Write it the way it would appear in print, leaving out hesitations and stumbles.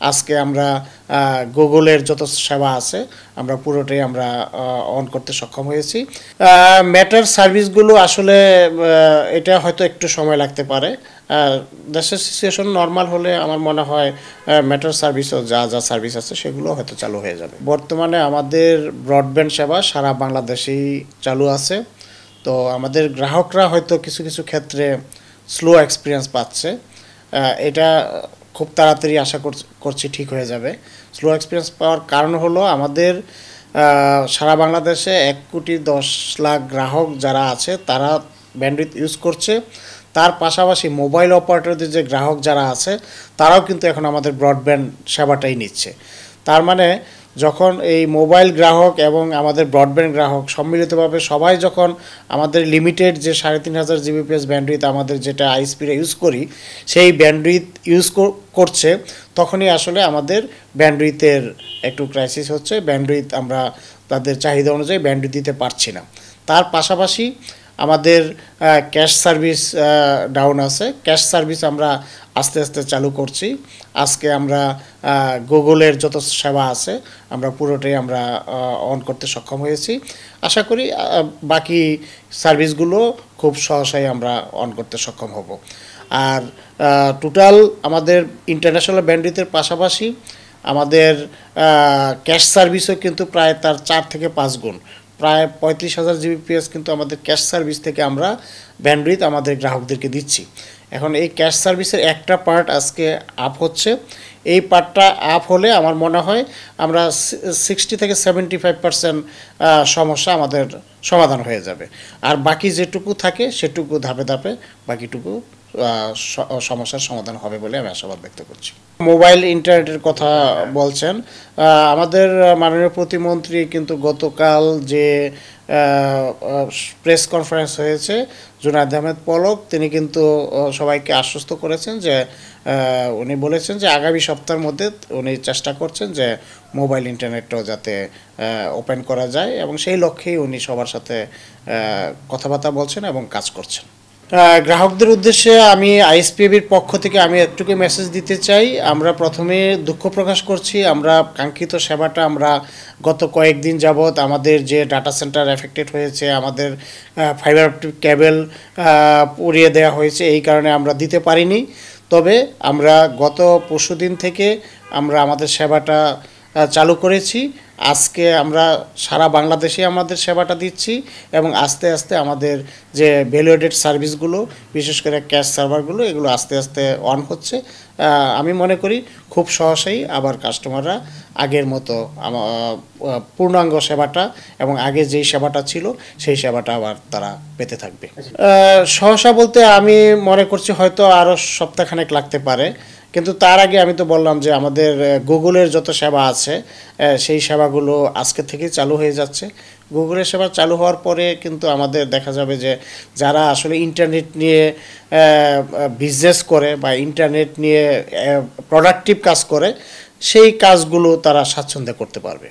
আজকে আমরা গুগলের যত সেবা আছে আমরা পুরোটাই আমরা অন করতে সক্ষম হয়েছি। ম্যাটার সার্ভিসগুলো আসলে এটা হয়তো একটু সময় লাগতে পারে। দেশের সিচুয়েশন নর্মাল হলে আমার মনে হয় ম্যাটার সার্ভিসও যা যা সার্ভিস আছে সেগুলো হয়তো চালু হয়ে যাবে। বর্তমানে আমাদের ব্রডব্যান্ড সেবা সারা বাংলাদেশেই চালু আছে। তো আমাদের গ্রাহকরা হয়তো কিছু কিছু ক্ষেত্রে স্লো এক্সপিরিয়েন্স পাচ্ছে। এটা খুব তাড়াতাড়ি আশা করছি ঠিক হয়ে যাবে। স্লো এক্সপিরিয়েন্স পাওয়ার কারণ হলো আমাদের সারা বাংলাদেশে 1,10,00,000 গ্রাহক যারা আছে তারা ব্যান্ডউইথ ইউজ করছে। তার পাশাপাশি মোবাইল অপারেটরদের যে গ্রাহক যারা আছে তারাও কিন্তু এখন আমাদের ব্রডব্যান্ড সেবাটাই নিচ্ছে। তার মানে যখন এই মোবাইল গ্রাহক এবং আমাদের ব্রডব্যান্ড গ্রাহক সম্মিলিতভাবে সবাই যখন আমাদের লিমিটেড যে 3,500 জিবিপিএস ব্যান্ডউইথ আমাদের যেটা আইএসপিটা ইউজ করি সেই ব্যান্ডউইথ ইউজ করছে, তখনই আসলে আমাদের ব্যান্ডউইথের একটু ক্রাইসিস হচ্ছে। ব্যান্ডউইথ আমরা তাদের চাহিদা অনুযায়ী ব্যান্ডউইথ দিতে পারছি না। তার পাশাপাশি আমাদের ক্যাশ সার্ভিস ডাউন আছে। ক্যাশ সার্ভিস আমরা আস্তে আস্তে চালু করছি। আজকে আমরা গুগলের যত সেবা আছে আমরা পুরোটাই আমরা অন করতে সক্ষম হয়েছি। আশা করি বাকি সার্ভিসগুলো খুব সহসাই আমরা অন করতে সক্ষম হব। আর টোটাল আমাদের ইন্টারন্যাশনাল ব্যান্ডউইথের পাশাপাশি আমাদের ক্যাশ সার্ভিসও কিন্তু প্রায় তার 4 থেকে 5 গুণ, প্রায় 35,000 জিবিপিএস কিন্তু আমাদের ক্যাশ সার্ভিস থেকে আমরা ব্যান্ডউইথ আমাদের গ্রাহকদেরকে দিচ্ছি। এখন এই ক্যাশ সার্ভিসের একটা পার্ট আজকে আপ হচ্ছে। এই পার্টটা আপ হলে আমার মনে হয় আমরা 60 থেকে 75% সমস্যা আমাদের সমাধান হয়ে যাবে। আর বাকি যেটুকু থাকে সেটুকু ধাপে ধাপে বাকিটুকু সমস্যার সমাধান হবে বলে আমি আশাবাদ ব্যক্ত করছি। মোবাইল ইন্টারনেটের কথা বলছেন, আমাদের মাননীয় প্রতিমন্ত্রী কিন্তু গতকাল যে প্রেস কনফারেন্স হয়েছে, জুনায়েদ আহমেদ পলক তিনি কিন্তু সবাইকে আশ্বস্ত করেছেন যে উনি বলেছেন যে আগামী সপ্তাহের মধ্যে উনি চেষ্টা করছেন যে মোবাইল ইন্টারনেটটাও যাতে ওপেন করা যায়, এবং সেই লক্ষ্যেই উনি সবার সাথে কথাবার্তা বলছেন এবং কাজ করছেন। গ্রাহকদের উদ্দেশ্যে আমি আইএসপিবির পক্ষ থেকে আমি একটুকু মেসেজ দিতে চাই। আমরা প্রথমে দুঃখ প্রকাশ করছি, আমরা কাঙ্ক্ষিত সেবাটা আমরা গত কয়েকদিন যাবৎ আমাদের যে ডাটা সেন্টার এফেক্টেড হয়েছে, আমাদের ফাইবার অপটিক কেবল উড়িয়ে দেওয়া হয়েছে, এই কারণে আমরা দিতে পারিনি। তবে আমরা গত পরশুদিন থেকে আমরা আমাদের সেবাটা চালু করেছি। আজকে আমরা সারা বাংলাদেশে আমাদের সেবাটা দিচ্ছি এবং আস্তে আস্তে আমাদের যে ভ্যালুয়েটেড সার্ভিসগুলো, বিশেষ করে ক্যাশ সার্ভারগুলো, এগুলো আস্তে আস্তে অন হচ্ছে। আমি মনে করি খুব সহজেই আবার কাস্টমাররা আগের মতো পূর্ণাঙ্গ সেবাটা এবং আগে যেই সেবাটা ছিল সেই সেবাটা আবার তারা পেতে থাকবে। সহসা বলতে আমি মনে করছি হয়তো আরও সপ্তাহখানেক লাগতে পারে, কিন্তু তার আগে আমি তো বললাম যে আমাদের গুগলের যত সেবা আছে সেই সেবাগুলো আজকে থেকেই চালু হয়ে যাচ্ছে। গুগলের সেবা চালু হওয়ার পরে কিন্তু আমাদের দেখা যাবে যে যারা আসলে ইন্টারনেট নিয়ে বিজনেস করে বা ইন্টারনেট নিয়ে প্রোডাক্টিভ কাজ করে সেই কাজগুলো তারা স্বাচ্ছন্দ্যে করতে পারবে।